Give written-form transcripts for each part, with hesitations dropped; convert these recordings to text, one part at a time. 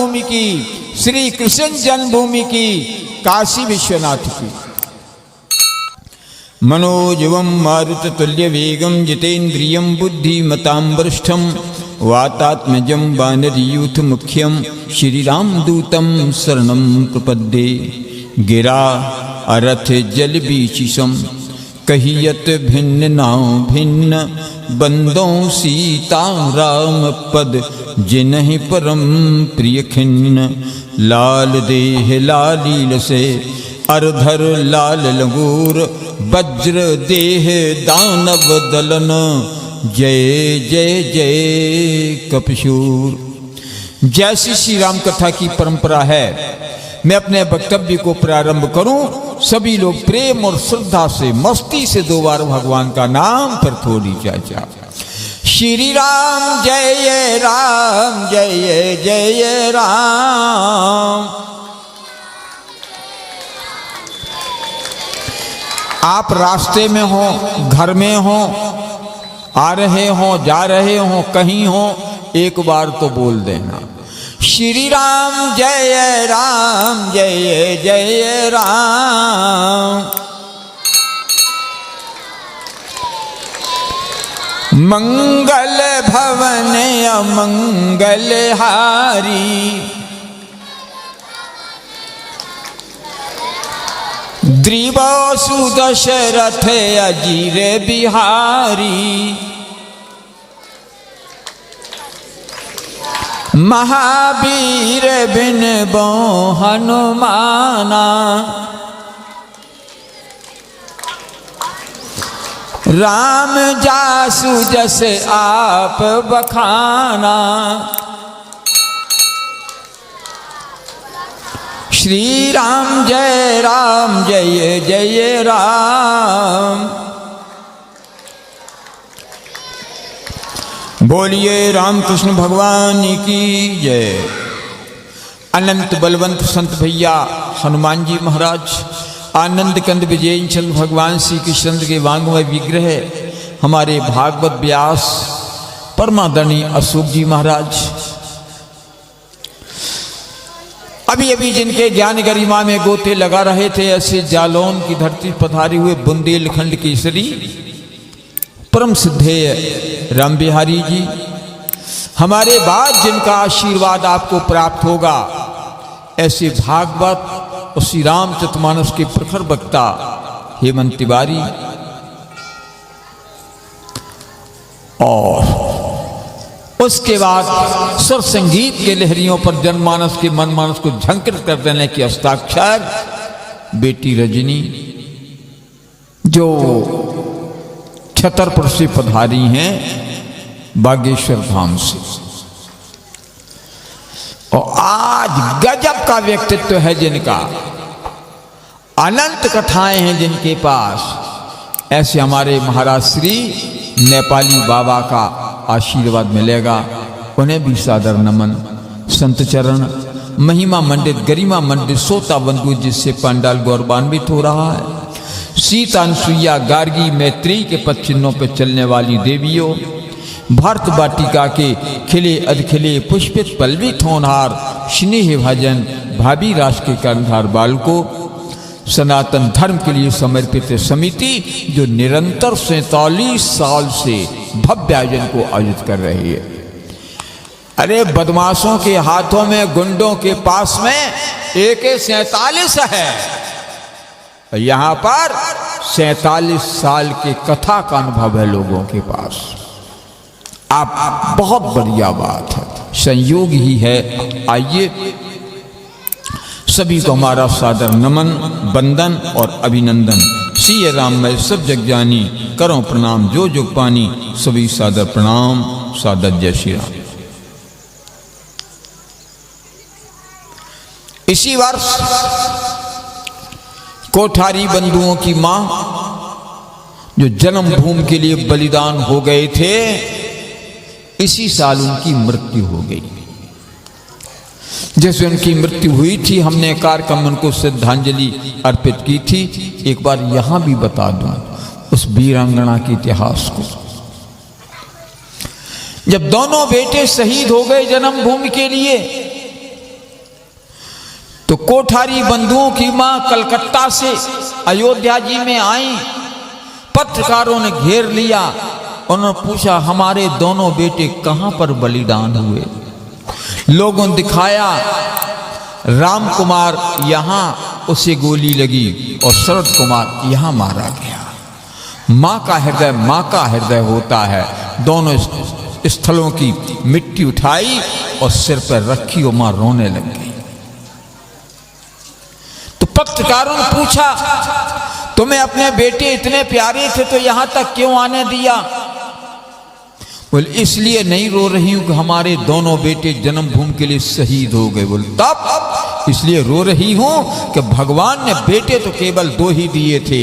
जन्मभूमि की, श्री कृष्ण जन्मभूमि की, काशी विश्वनाथ की। मनोजवम मारुततुल्य वेगम जितेन्द्रियं बुद्धिमतां वरिष्ठं वातात्मजं वानरयूथ मुख्यं श्रीराम दूतं शरणं प्रपद्ये। गिरा अरथ जल बीचिसम कहियत भिन्न नाव भिन्न बंदों सीता राम पद जिन्हि परम प्रिय खिन्न। लाल देह लालील से अरधर लाल लंगूर वज्र देह दानव दलन जय जय जय कपशूर। जैसी श्री राम कथा की परंपरा है, मैं अपने वक्तव्य को प्रारंभ करूं। सभी लोग प्रेम और श्रद्धा से मस्ती से 2 बार भगवान का नाम पर थोड़ी चर्चा। श्री राम जय राम जय जय राम। आप रास्ते में हो, घर में हो, आ रहे हो, जा रहे हो, कहीं हो, एक बार तो बोल देना श्री राम जय जय राम। मंगल भवन अमंगल हारी द्रिवसु दशरथ अजीर बिहारी। महावीर बिन बो हनुमाना राम जासु जस आप बखाना। श्री राम जय जय राम। बोलिए रामकृष्ण भगवान की जय। अनंत बलवंत संत भैया हनुमान जी महाराज, आनंद कंद विजय चंद्र भगवान श्री कृष्ण के वांगमय विग्रह हमारे भागवत व्यास परमादरणीय अशोक जी महाराज, अभी अभी जिनके ज्ञान गरिमा में गोते लगा रहे थे, ऐसे जालौन की धरती पधारे हुए बुंदेलखंड केसरी परम सिद्धेय राम बिहारी जी, हमारे बाद जिनका आशीर्वाद आपको प्राप्त होगा, ऐसे भागवत और श्री रामचरितमानस के प्रखर वक्ता हेमंत तिवारी, और उसके बाद स्वर संगीत के लहरियों पर जनमानस के मनमानस को झंकृत कर देने की हस्ताक्षर बेटी रजनी, जो छतरपुर से पधारी हैं बागेश्वर धाम से, और आज गजब का व्यक्तित्व है जिनका, अनंत कथाएं हैं जिनके पास, ऐसे हमारे महाराज श्री नेपाली बाबा का आशीर्वाद मिलेगा। उन्हें भी सादर नमन। संत चरण महिमा मंडित गरिमा मंडित सोता बंधु, जिससे पंडाल गौरवान्वित हो रहा है। सीता अनुसुईया गार्गी मैत्री के पद चिन्हों पर चलने वाली देवियों, भारत वाटिका के खिले अधखिले पुष्पित पल्लवित होनहार स्नेह भाजन भाभी राष्ट्र के कर्णधार बालकों, सनातन धर्म के लिए समर्पित समिति जो निरंतर 47 साल से भव्य आयोजन को आयोजित कर रही है। अरे बदमाशों के हाथों में, गुंडों के पास में AK-47 है, यहां पर 47 साल के कथा का अनुभव है लोगों के पास। आप बहुत बढ़िया बात है, संयोग ही है। आइए सभी को हमारा सादर नमन, वंदन और अभिनंदन। सिय राम मैं सब जग जानी, करो प्रणाम जो जुग पानी, सभी सादर प्रणाम, सादर जय श्री राम। इसी वर्ष कोठारी बंधुओं की मां जो जन्मभूमि के लिए बलिदान हो गए थे, इसी साल उनकी मृत्यु हो गई। जैसे उनकी मृत्यु हुई थी, हमने कार्यक्रम उनको श्रद्धांजलि अर्पित की थी। एक बार यहां भी बता दूं उस वीरांगना के इतिहास को। जब दोनों बेटे शहीद हो गए जन्मभूमि के लिए, तो कोठारी बंधुओं की मां कलकत्ता से अयोध्या जी में आई। पत्रकारों ने घेर लिया। उन्होंने पूछा, हमारे दोनों बेटे कहां पर बलिदान हुए? लोगों ने दिखाया, राम कुमार यहां उसे गोली लगी और शरद कुमार यहां मारा गया। मां का हृदय होता है। दोनों स्थलों की मिट्टी उठाई और सिर पर रखी और मां रोने लग गई। तो पत्रकारों ने पूछा, तुम्हें अपने बेटे इतने प्यारे थे तो यहां तक क्यों आने दिया? बोले, इसलिए नहीं रो रही हूं कि हमारे दोनों बेटे जन्मभूमि के लिए शहीद हो गए। बोले, तब इसलिए रो रही हूं कि भगवान ने बेटे तो केवल 2 ही दिए थे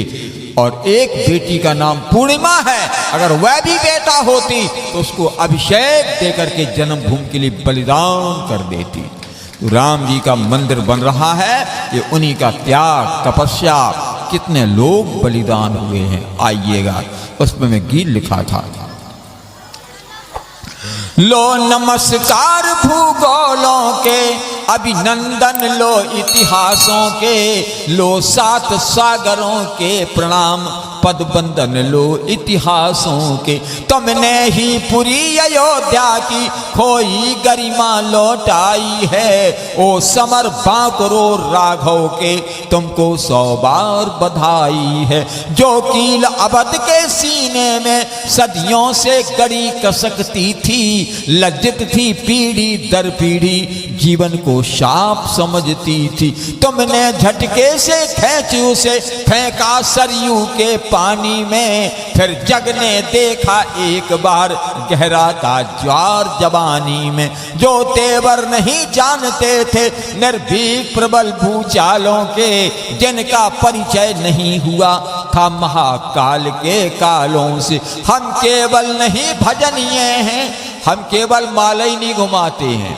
और एक बेटी का नाम पूर्णिमा है। अगर वह भी बेटा होती तो उसको अभिषेक देकर के जन्मभूमि के लिए बलिदान कर देती। तो राम जी का मंदिर बन रहा है, ये उन्हीं का त्याग, तपस्या। कितने लोग बलिदान हुए हैं, आइएगा। उसमें मैं गीत लिखा था। लो नमस्कार भूगोलों के, अभिनंदन लो इतिहासों के, लो 7 सागरों के प्रणाम, पद बंदन लो इतिहासों के। तुमने ही पुरी अयोध्या की खोई गरिमा लौटाई है। ओ समर बांकरो राघव के, तुमको 100 बार बधाई है। जो कील अवध के सीने में सदियों से गड़ी कसकती थी, लज्जित थी पीढ़ी दर पीढ़ी, जीवन को शाप समझती थी। तुमने झटके से खींच उसे फेंका सरयू के पानी में, फिर जग ने देखा एक बार गहरा था ज्वार जवानी में। जो तेवर नहीं जानते थे निर्भीक प्रबल भूचालों के, जिनका परिचय नहीं हुआ था महाकाल के कालों से। हम केवल नहीं भजनीय हैं, हम केवल माला ही नहीं घुमाते हैं,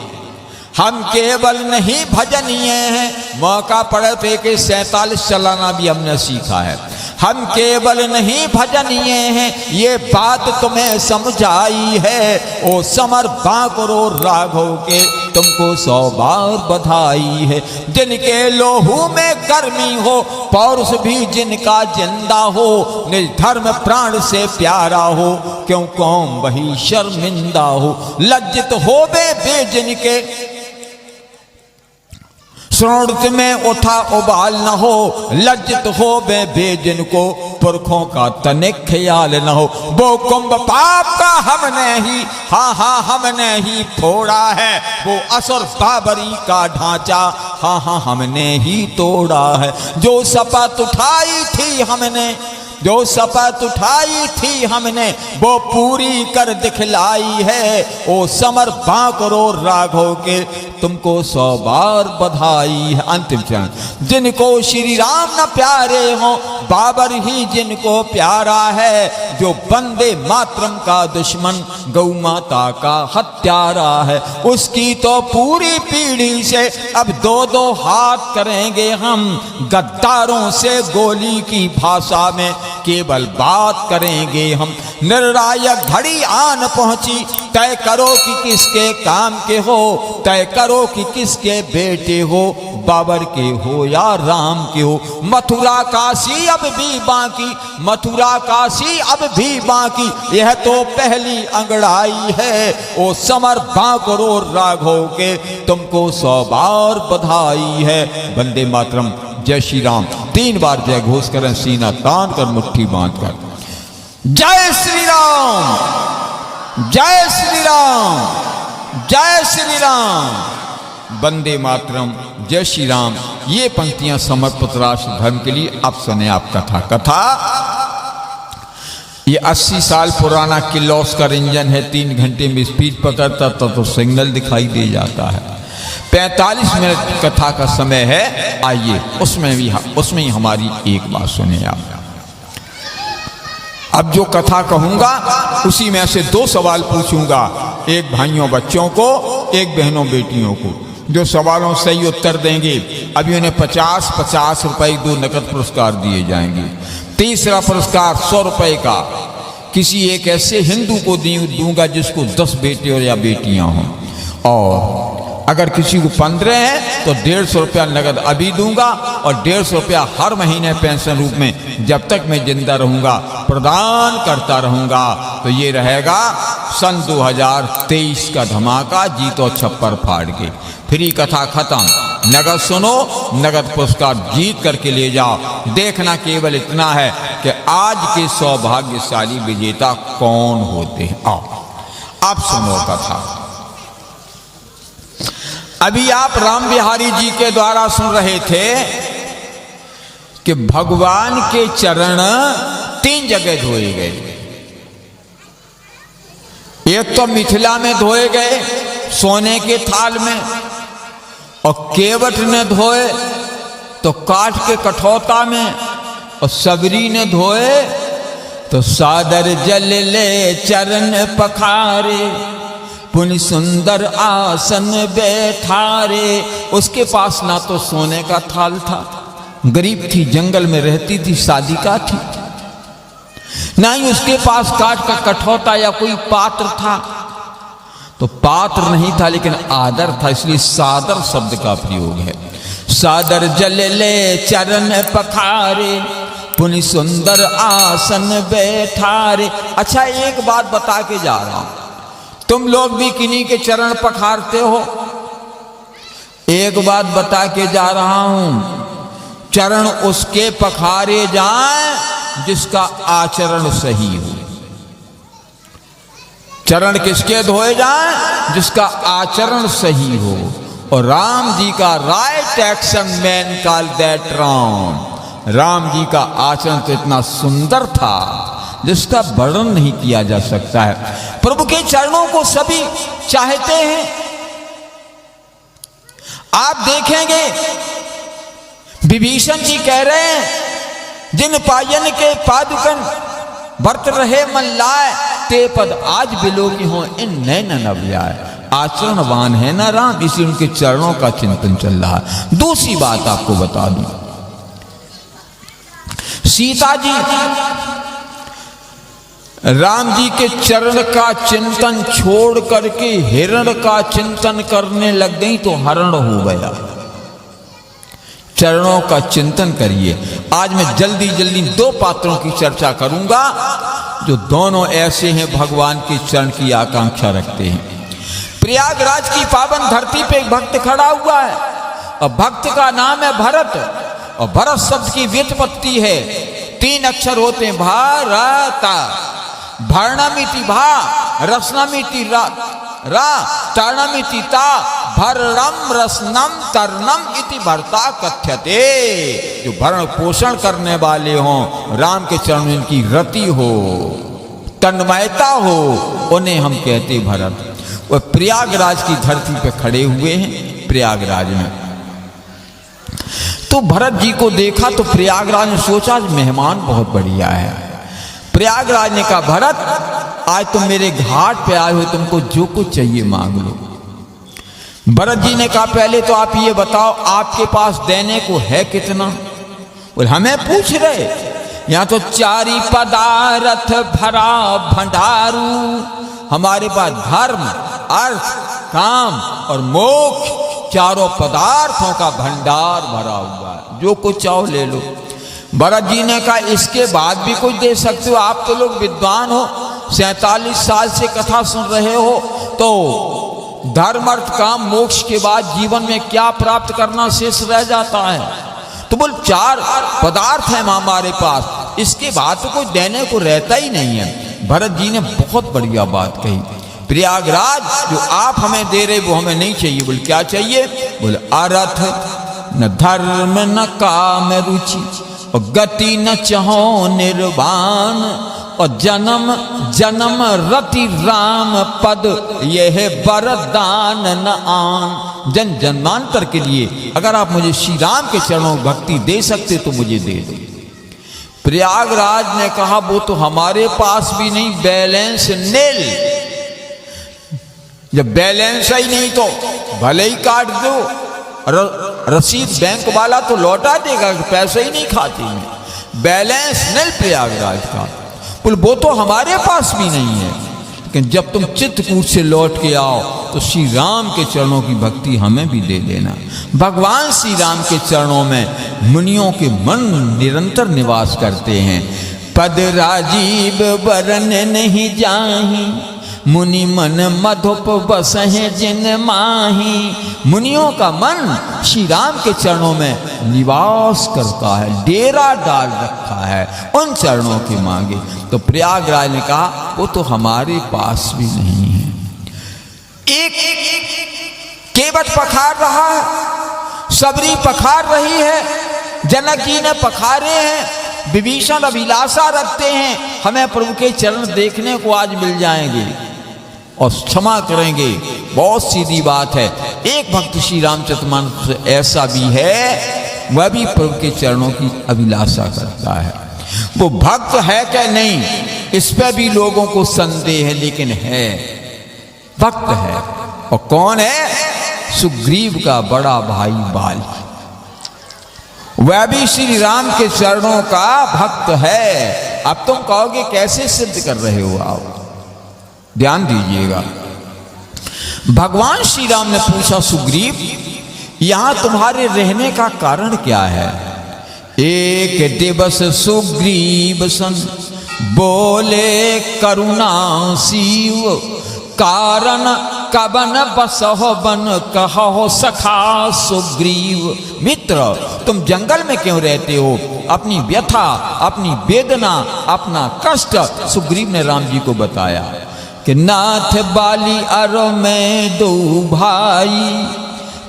हम केवल नहीं भजनीय हैं, मौका पड़े तो एक 47 चलाना भी हमने सीखा है। हम केवल नहीं भजनीय हैं, ये बात तुम्हें समझाई है। ओ समर बांकरो राघव के, तुमको 100 बार बधाई है। जिनके लोहू में गर्मी हो, पौरुष भी जिनका जिंदा हो, निज धर्म प्राण से प्यारा हो, क्यों कौम वही शर्मिंदा हो। लज्जित हो बे जिनके श्रोणित में उठा उबाल न हो, लज्जित हो बे जिनको पुरखों का तनिक ख्याल न हो। वो कुंभ पाप का हमने ही, हाँ हमने ही फोड़ा है। वो असुर बाबरी का ढांचा, हाँ हमने ही तोड़ा है। जो शपथ उठाई थी हमने, जो शपथ उठाई थी हमने, वो पूरी कर दिखलाई है। ओ समर बांकरो राघव के, तुमको 100 बार बधाई है। अंतिम चरण, जिनको श्री राम न प्यारे हो, बाबर ही जिनको प्यारा है। जो वंदे मातरम का दुश्मन, गौ माता का हत्यारा है, उसकी तो पूरी पीढ़ी से अब 2-2 हाथ करेंगे हम। गद्दारों से गोली की भाषा में केवल बात करेंगे हम। निर्णायक घड़ी आन पहुंची, तय करो कि किसके काम के हो, तय करो कि किसके बेटे हो, बाबर के हो या राम के हो। मथुरा काशी अब भी बाकी, मथुरा काशी अब भी बाकी, यह तो पहली अंगड़ाई है। ओ समर बांकरो राघव के, तुमको 100 बार बधाई है। वंदे मातरम, जय श्री राम। 3 बार जय घोष करें, सीना तान कर मुट्ठी बांध कर। जय श्री राम, जय श्री राम, जय श्री राम। वंदे मातरम, जय श्री राम। ये पंक्तियां समर्पित राष्ट्र धर्म के लिए। अब सुने आप कथा। ये 80 साल पुराना किर्लोस्कर इंजन है। 3 घंटे में स्पीड पकड़ता तो सिग्नल दिखाई दे जाता है। 45 मिनट कथा का समय है। आइए उसमें ही हमारी एक बात सुने आप। अब जो कथा कहूंगा उसी में से 2 सवाल पूछूंगा, एक भाइयों बच्चों को, एक बहनों बेटियों को। जो सवालों सही उत्तर देंगे अभी उन्हें 50-50 रुपए 2 नकद पुरस्कार दिए जाएंगे। तीसरा पुरस्कार 100 रुपए का किसी एक ऐसे हिंदू को दूंगा जिसको 10 बेटे और या बेटियां हों। और अगर किसी को 15 है तो 150 रुपया नगद अभी दूंगा और 150 रुपया हर महीने पेंशन रूप में जब तक मैं जिंदा रहूंगा प्रदान करता रहूंगा। तो ये रहेगा सन 2023 का धमाका जीतो छप्पर फाड़ के। फ्री कथा खत्म। नगद सुनो, नगद पुरस्कार जीत करके ले जाओ। देखना केवल इतना है कि आज के सौभाग्यशाली विजेता कौन होते हैं। आओ अब सुनो कथा। अभी आप राम बिहारी जी के द्वारा सुन रहे थे कि भगवान के चरण 3 जगह धोए गए। एक तो मिथिला में धोए गए सोने के थाल में, और केवट ने धोए तो काठ के कठौता में, और सबरी ने धोए तो सादर जल ले चरण पखारे पुण्य सुंदर आसन बैठारे। उसके पास ना तो सोने का थाल था, गरीब थी, जंगल में रहती थी, शादी का थी, ना ही उसके पास काठ का कठौता या कोई पात्र था। तो पात्र नहीं था लेकिन आदर था, इसलिए सादर शब्द का प्रयोग है। सादर जल ले चरण पखारे पुण्य सुंदर आसन बैठारे। अच्छा एक बात बता के जा रहा हूं, तुम लोग भी किन्हीं के चरण पखारते हो। एक बात बता के जा रहा हूं, चरण उसके पखारे जाएं जिसका आचरण सही हो। चरण किसके धोए जाएं? जिसका आचरण सही हो। और राम जी का right action man call that Ram. Ram ji का आचरण तो इतना सुंदर था जिसका वर्णन नहीं किया जा सकता है। प्रभु के चरणों को सभी चाहते हैं। आप देखेंगे विभीषण जी कह रहे हैं जिन पायन के पादुकन भरत रहे मन लाए ते पद आज बिलो की हो इन नैन नव जाए। आचरणवान है ना राम, इसी उनके चरणों का चिंतन चल रहा है। दूसरी बात आपको बता दूं, सीता जी राम जी के चरण का चिंतन छोड़ करके हिरण का चिंतन करने लग गई तो हरण हो गया। चरणों का चिंतन करिए। आज मैं जल्दी जल्दी 2 पात्रों की चर्चा करूंगा जो दोनों ऐसे हैं भगवान के चरण की आकांक्षा रखते हैं। प्रयागराज की पावन धरती पे एक भक्त खड़ा हुआ है और भक्त का नाम है भरत। और भरत शब्द की व्युत्पत्ति है, 3 अक्षर होते हैं, भारता। भरणमिति भा, रसनमिति रा, तरणमिति ता, भरणम रसनम तरणम इति भरता कथ्यते। जो भरण पोषण करने वाले हों, राम के चरण में इनकी रति हो, तन्मयता हो, उन्हें हम कहते भरत। वह प्रयागराज की धरती पे खड़े हुए हैं प्रयागराज में। तो भरत जी को देखा तो प्रयागराज ने सोचा मेहमान बहुत बढ़िया है। प्रयागराज ने कहा भरत आज तुम मेरे घाट पे आए हो, तुमको जो कुछ चाहिए मांग लो। भरत जी ने कहा पहले तो आप ये बताओ आपके पास देने को है कितना। बोले हमें पूछ रहे, यहाँ तो 4 पदार्थ भरा भंडारू। हमारे पास धर्म अर्थ काम और मोक्ष 4 पदार्थों का भंडार भरा हुआ है, जो कुछ चाहो ले लो। भरत जी ने कहा इसके बाद भी कुछ दे सकते हो, आप तो लोग विद्वान हो, 47 साल से कथा सुन रहे हो, तो धर्म अर्थ काम मोक्ष के बाद जीवन में क्या प्राप्त करना शेष रह जाता है। तो बोल 4 पदार्थ है हमारे पास, इसके बाद तो कुछ देने को रहता ही नहीं है। भरत जी ने बहुत बढ़िया बात कही, प्रयागराज जो आप हमें दे रहे वो हमें नहीं चाहिए। बोले क्या चाहिए? बोले अर्थ न धर्म न काम रुचि और गति न चाहो निर्वाण और जन्म जन्म रति राम पद यह वरदान न आन। जन जन्मांतर के लिए अगर आप मुझे श्री राम के चरणों में भक्ति दे सकते तो मुझे दे दो। प्रयागराज ने कहा वो तो हमारे पास भी नहीं, बैलेंस नील। जब बैलेंस ही नहीं तो भले ही काट दो, रसीद बैंक वाला तो लौटा देगा, पैसे ही नहीं खाती में। बैलेंस नील प्रयागराज का। बोल वो तो हमारे पास भी नहीं है। लेकिन जब तुम चित्रकूट से लौट के आओ तो श्री राम के चरणों की भक्ति हमें भी दे देना। भगवान श्री राम के चरणों में मुनियों के मन निरंतर निवास करते हैं। पद राजीव वरन नहीं जाही, मुनि मन मधुप बसहें जिन माही। मुनियों का मन श्री राम के चरणों में निवास करता है, डेरा डाल रखा है उन चरणों के मांगे। तो प्रयागराज ने कहा वो तो हमारे पास भी नहीं है। एक केवट पखार रहा है, सबरी पखार रही है, जनक जी ने पखारे हैं, विभीषण अभिलाषा रखते हैं हमें प्रभु के चरण देखने को आज मिल जाएंगे और क्षमा करेंगे। बहुत सीधी बात है। एक भक्त श्री रामचरितमानस ऐसा भी है, वह भी प्रभु के चरणों की अभिलाषा करता है। वो भक्त है क्या नहीं, इस पर भी लोगों को संदेह है, लेकिन है, भक्त है। और कौन है? सुग्रीव का बड़ा भाई बाली, वह भी श्री राम के चरणों का भक्त है। अब तुम कहोगे कैसे सिद्ध कर रहे हो? आप ध्यान दीजिएगा। भगवान श्री राम ने पूछा, सुग्रीव यहां तुम्हारे रहने का कारण क्या है? एक दिवस सुग्रीव सन बोले करुणा शिव, कारण कबन बसहो बन कहो सखा सुग्रीव। मित्र तुम जंगल में क्यों रहते हो? अपनी व्यथा, अपनी वेदना, अपना कष्ट सुग्रीव ने राम जी को बताया कि नाथ बाली अरो में दो भाई,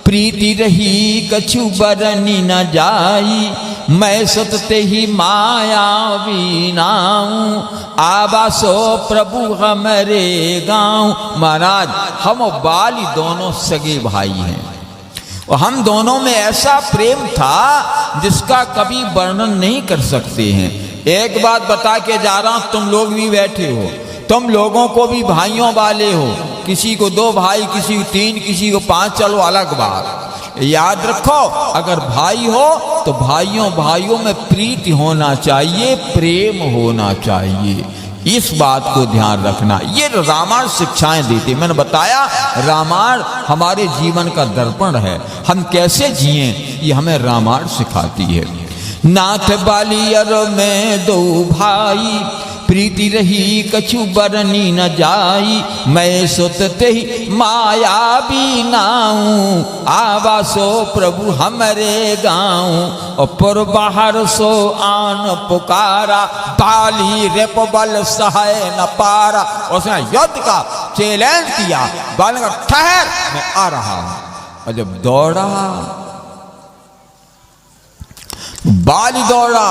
प्रीति रही कछु बरनी न जाई, मैं सतते ही माया बीनाऊं, आवासो प्रभु हमारे गांव। महाराज हम और बाली दोनों सगे भाई हैं और हम दोनों में ऐसा प्रेम था जिसका कभी वर्णन नहीं कर सकते हैं। एक बात बता के जा रहा हूं, तुम लोग भी बैठे हो, तुम लोगों को भी भाइयों वाले हो, किसी को 2 भाई, किसी को 3, किसी को 5, चलो अलग बात। याद रखो अगर भाई हो तो भाइयों में प्रीति होना चाहिए, प्रेम होना चाहिए। इस बात को ध्यान रखना। ये रामायण शिक्षाएं देती, मैंने बताया रामायण हमारे जीवन का दर्पण है, हम कैसे जिए ये हमें रामायण सिखाती है। नाथ बालियर में 2 भाई, प्रीति रही कछु बरनी न जाई, मैं सुतते ही माया बीनाऊं, आवासो प्रभु हमरे गाँव। और पुर बाहर सो आन पुकारा, बाली रेप बल सहाय न पारा। उसने युद्ध का चैलेंज किया, बाल का ठहर मैं आ रहा हूं। और जब दौड़ा बाली दौड़ा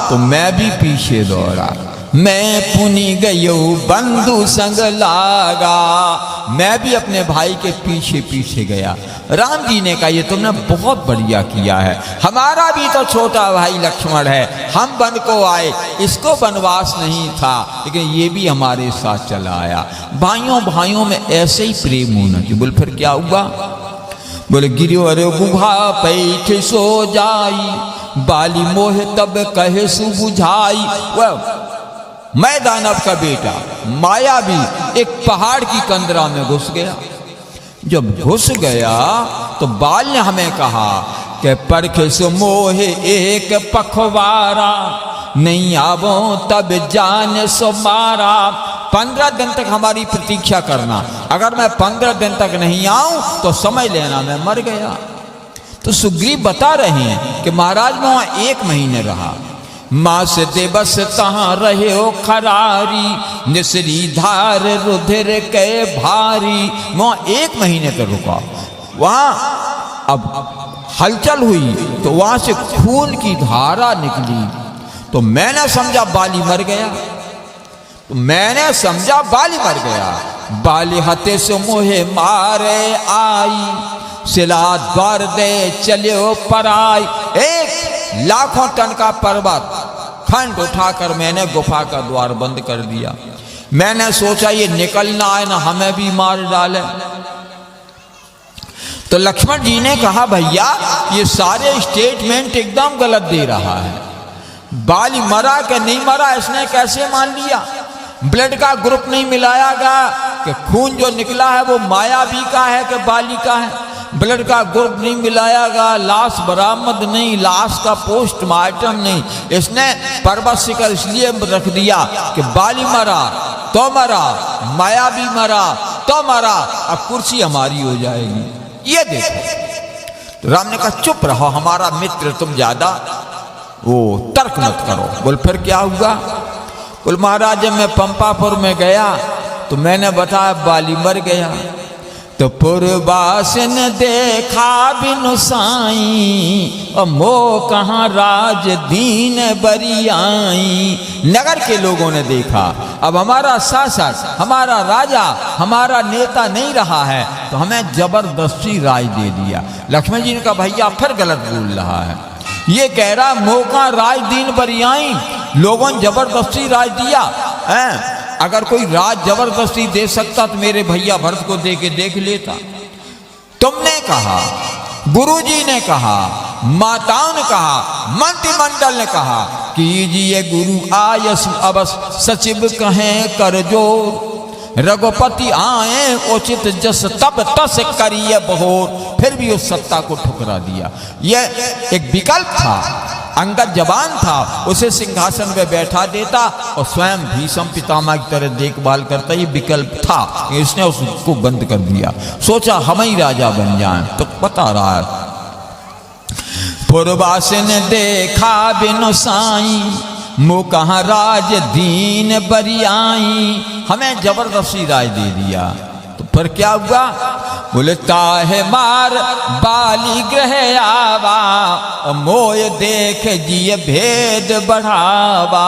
तो मैं भी पीछे दौड़ा, मैं पुनि गयो बंधु संग लागा, मैं भी अपने भाई के पीछे पीछे गया। राम जी ने कहा ये तुमने बहुत बढ़िया किया है, हमारा भी तो छोटा भाई लक्ष्मण है, हम वन को आए, इसको वनवास नहीं था लेकिन ये भी हमारे साथ चला आया। भाइयों में ऐसे ही प्रेम होना चाहिए। बोले फिर क्या हुआ? बोले गिरो अरे गुभा पैठ सो जाई, बाली मोह तब कहे सु बुझाई। वह मैं दानव का बेटा माया भी एक पहाड़ की कंदरा में घुस गया। जब घुस गया तो बाल ने हमें कहा कि परखे सो मोहे एक पखवारा, नहीं आवो तब जान सो मारा। 15 दिन तक हमारी प्रतीक्षा करना, अगर मैं 15 दिन तक नहीं आऊं तो समझ लेना मैं मर गया। तो सुग्रीव बता रहे हैं कि महाराज मैं वहां 1 महीने रहा, मास दिवस तहाँ रहे हो खरारी, निसरी धार रुधिर के भारी। वहां 1 महीने तक रुका। वहां अब हलचल हुई तो वहां से खून की धारा निकली, तो मैंने समझा बाली मर गया, तो मैंने समझा बाली मर गया। बाली हते से मोहे मारे आई, शिला द्वार दे चले पराई। 1 लाखों टन का पर्वत खंड उठाकर मैंने गुफा का द्वार बंद कर दिया। मैंने सोचा ये निकलना है ना हमें भी मार डाले। तो लक्ष्मण जी ने कहा भैया ये सारे स्टेटमेंट एकदम गलत दे रहा है, बाली मरा कि नहीं मरा इसने कैसे मान लिया? ब्लड का ग्रुप नहीं मिलाया गया कि खून जो निकला है वो मायावी का है कि बाली का है, ब्लड का ग्रुप नहीं मिलाया गया, लाश बरामद नहीं, लाश का पोस्टमार्टम नहीं। इसने पर्वत शिखर इसलिए रख दिया कि बाली मरा तो मरा, मायावी मरा तो मरा, अब कुर्सी हमारी हो जाएगी। ये देखो, तो राम ने कहा चुप रहो, हमारा मित्र, तुम ज्यादा वो तर्क मत करो। बोल फिर क्या हुआ? बोल महाराज जब मैं पंपापुर में गया तो मैंने बताया बाली मर गया, तो पुरबासन देखा बिनु साई, और मोह कहाँ राज दीन बरियाई। नगर के लोगों ने देखा अब हमारा शासक, हमारा राजा, हमारा नेता नहीं रहा है, तो हमें जबरदस्ती राज दे दिया। लक्ष्मण जी ने कहा भैया फिर गलत बोल रहा है, ये कह रहा मोह का राज दीन बरियाई, लोगों ने जबरदस्ती राज दिया है। अगर कोई राज जबरदस्ती दे सकता तो मेरे भैया भरत को दे के देख लेता। तुमने कहा, गुरुजी ने कहा, माताओं ने कहा, मंत्रिमंडल ने कहा कीजिए गुरु आयस अवस, सचिव कहें कर जोर, रघुपति आए उचित जस तब तस करिए बहोर। फिर भी उस सत्ता को ठुकरा दिया। यह एक विकल्प था, अंगद जवान था, उसे सिंहासन में बैठा देता और स्वयं भीष्म पितामह की तरह देखभाल करता। ये विकल्प था, इसने उसको बंद कर दिया। सोचा हम ही राजा बन जाएं, तो बता रहा है पुरबासन देखा बिनु साई, मुँह कहाँ राज दीन बरियाई। हमें जबरदस्ती राज दे दिया, तो फिर क्या हुआ? बोले ताहे मार बाली ग्रह आवा, मोय देख जिय भेद बढ़ावा,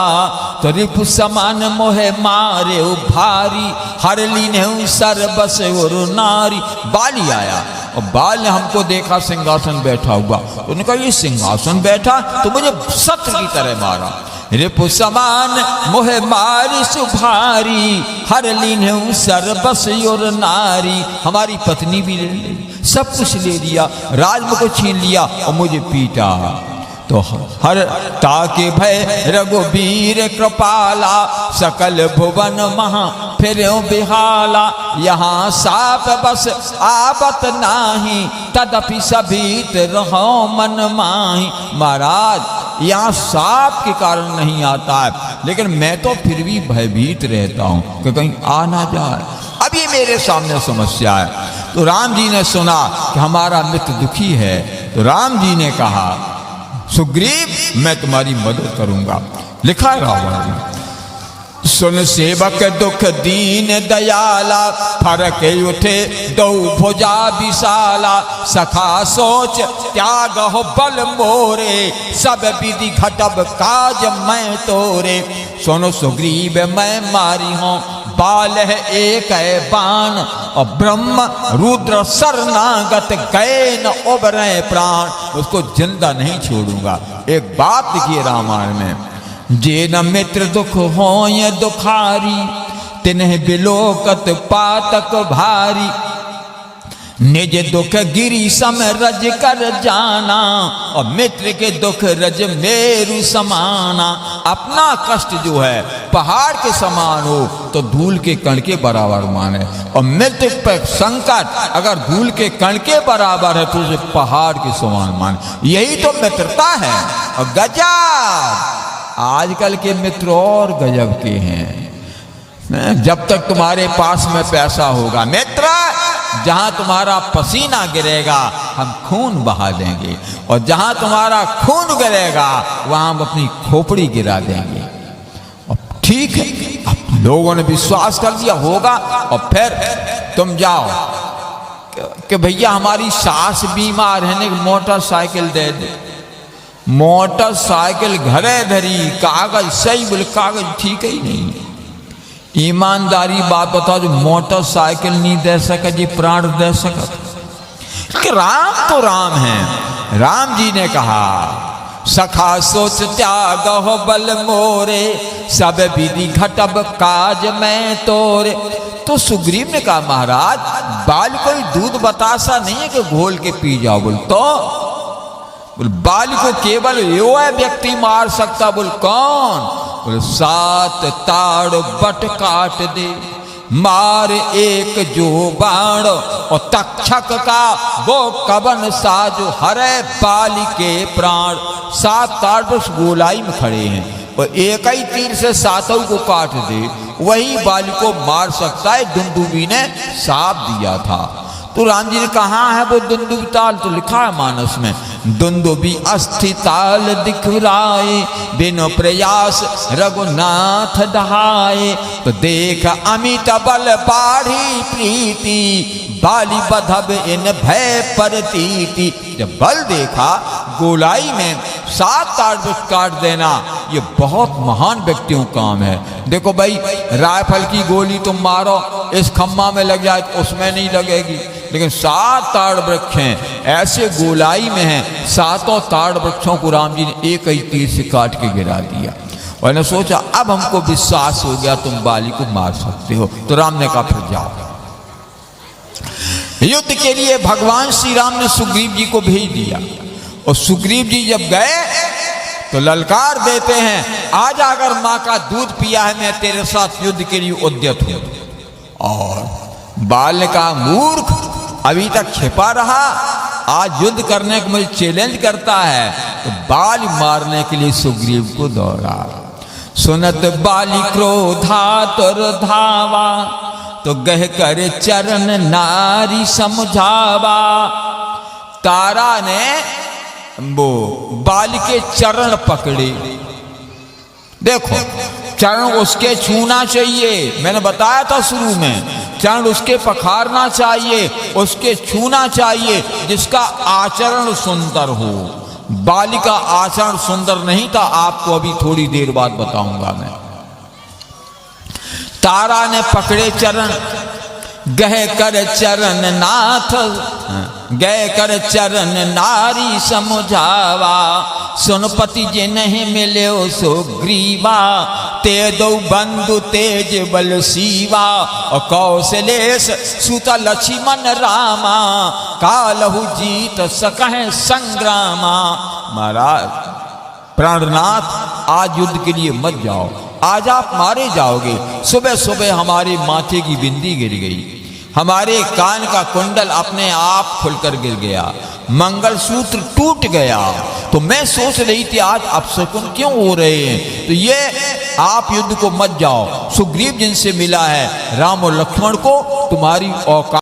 तो रिपु समान मोहे मारे भारी, हर लीन सर्वस और नारी। बाली आया और बाल ने हमको देखा सिंहासन बैठा हुआ, उन्होंने कहा ये सिंहासन बैठा तो मुझे सत्र की तरह मारा। रिपु समान मोहे मारी सुभारी, हर लीन सर्वस और नारी। हमारी पत्नी भी ले ली, सब कुछ ले लिया, राज को छीन लिया और मुझे पीटा। तो हर ताके भय रघुवीर कृपाला, सकल भुवन महा फिर बिहाला। यहाँ साप बस आबत नाही, तदपि सबीत रहो मन माही। महाराज यहाँ सांप के कारण नहीं आता है, लेकिन मैं तो फिर भी भयभीत रहता हूँ कि कहीं आ ना जाए। अब ये मेरे सामने समस्या है। तो राम जी ने सुना कि हमारा मित्र दुखी है, तो राम जी ने कहा सुग्रीव मैं तुम्हारी मदद करूंगा। लिखा है रावण ने, सुन सेवक दुख दीन दयाला, फरक उठे दो भुजा विशाला। सखा सोच त्याग हो बल मोरे, सब विधि घटब काज मैं तोरे। सुनो सुग्रीव मैं मारी हूँ, बाल है एक है बाण, और ब्रह्म रुद्र शरणागत गए न उबरे प्राण। उसको जिंदा नहीं छोड़ूंगा। एक बात लिखिए रामायण में, जे न मित्र दुख हो ये दुखारी, तिन्ह बिलोकत पातक भारी। निज दुख गिरी सम रज कर जाना, और मित्र के दुख रज मेरु समाना। अपना कष्ट जो है पहाड़ के समान हो तो धूल के कण के बराबर माने, और मित्र पर संकट अगर धूल के कण के बराबर है तो उसे पहाड़ के समान माने। यही तो मित्रता है। और गजब आजकल के मित्र और गजब के हैं। जब तक तुम्हारे पास में पैसा होगा मित्र, जहां तुम्हारा पसीना गिरेगा हम खून बहा देंगे, और जहां तुम्हारा खून गिरेगा वहां हम अपनी खोपड़ी गिरा देंगे। और ठीक है, अब लोगों ने विश्वास कर दिया होगा, और फिर तुम जाओ कि भैया हमारी सास बीमार है, मोटरसाइकिल दे दे। मोटरसाइकिल घरे धरी, कागज सही बोले, कागज ठीक ही नहीं। ईमानदारी बात बताओ, जो मोटरसाइकिल नहीं दे सका जी प्राण दे सका। कि राम तो राम है। राम जी ने कहा सखा सोच त्याग हो बल मोरे, सब विधि घटब काज मैं तोरे। तो सुग्रीव ने कहा महाराज बाल कोई दूध बतासा नहीं है कि घोल के पी जाओ। बोल तो बाल को केवल यो व्यक्ति मार सकता। बोल कौन? बोले 7 ताड़ बट काट दे, मार एक जो बाण और तक्षक का वो कवन साज हरे बाली के प्राण। 7 ताड़ बस गोलाई में खड़े हैं और एक ही तीर से 7 को काट दे, वही बाली को मार सकता है। दुंदुबी ने साप दिया था। तो राम जी ने कहा है वो दुंदुबी ताल, तो लिखा है मानस में, दुंदुबी अस्थि ताल दिखराए, बिनु प्रयास रघुनाथ दहाए। तो देख अमित बल बाढ़ी प्रीति, बाली बधब इन भय परतीति। जब बल देखा गोलाई में 7 ताड़ काट देना, ये बहुत महान व्यक्तियों का काम है। देखो भाई, राइफल की गोली तुम मारो, इस खम्मा में लग जाए तो उसमें नहीं लगेगी, लेकिन 7 ताड़ वृक्ष हैं ऐसे गोलाई में हैं। 7 ताड़ वृक्षों को राम जी ने एक ही तीर से काट के गिरा दिया। और ने सोचा अब हमको विश्वास हो गया तुम बाली को मार सकते हो। तो राम ने कहा फिर जाओ। युद्ध के लिए भगवान श्री राम ने सुग्रीव जी को भेज दिया। और सुग्रीव जी जब गए तो ललकार देते हैं, आज अगर माँ का दूध पिया है मैं तेरे साथ युद्ध के लिए उद्यत हूं। और बाल का मूर्ख अभी तक छिपा रहा, आज युद्ध करने को मुझे चैलेंज करता है। तो बाल मारने के लिए सुग्रीव को दौड़ा। सुनत बाली क्रोधातुर धावा, तो गह कर चरण नारी समझावा। तारा ने वो बाली के चरण पकड़े। देखो, चरण उसके छूना चाहिए, मैंने बताया था शुरू में, चरण उसके पखारना चाहिए, उसके छूना चाहिए जिसका आचरण सुंदर हो। बाली का आचरण सुंदर नहीं था, आपको अभी थोड़ी देर बाद बताऊंगा मैं। तारा ने पकड़े चरण, गह कर चरण नाथ, गए कर चरण नारी समझावा। सुनपति जे नहीं मिले सुग्रीवा, ते दो बंधु तेज बल सीवा। और कौशलेश सुत लक्ष्मण रामा, कालहु जीत सकह संग्रामा। महाराज प्राणनाथ, आज युद्ध के लिए मत जाओ, आज आप मारे जाओगे। सुबह सुबह हमारे माथे की बिंदी गिर गई, हमारे कान का कुंडल अपने आप खुलकर गिर गया, मंगलसूत्र टूट गया। तो मैं सोच रही थी आज अपशकुन क्यों हो रहे हैं, तो ये आप युद्ध को मत जाओ। सुग्रीव जिनसे मिला है राम और लक्ष्मण को, तुम्हारी औकात